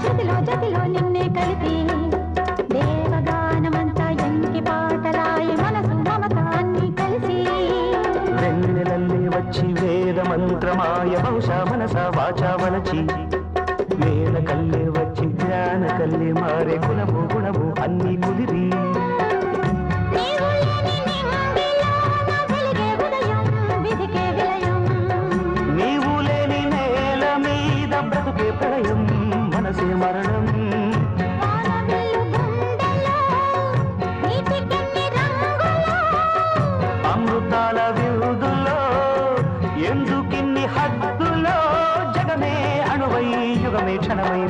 శృతిలో జతిలో నిన్నే కలిపి దేవగానమంతా ఎంకి పాటలాయి మనసు మమత అన్ని కలిసి వెన్నెలల్లే వచ్చి వేద మంత్రమాయ బహుశా మనస వాచా వలచి వేద కల్లే వచ్చి జ్ఞాన కల్లే మారే గుణము గుణము అన్ని కుదిరి నీవు లేని నేల మీద బ్రతుకే ప్రళయం మనసే మరణం అమృతాల విరుదుల్లో ఎందుకిన్ని హద్దులో జగమే అణువై యుగమే క్షణమై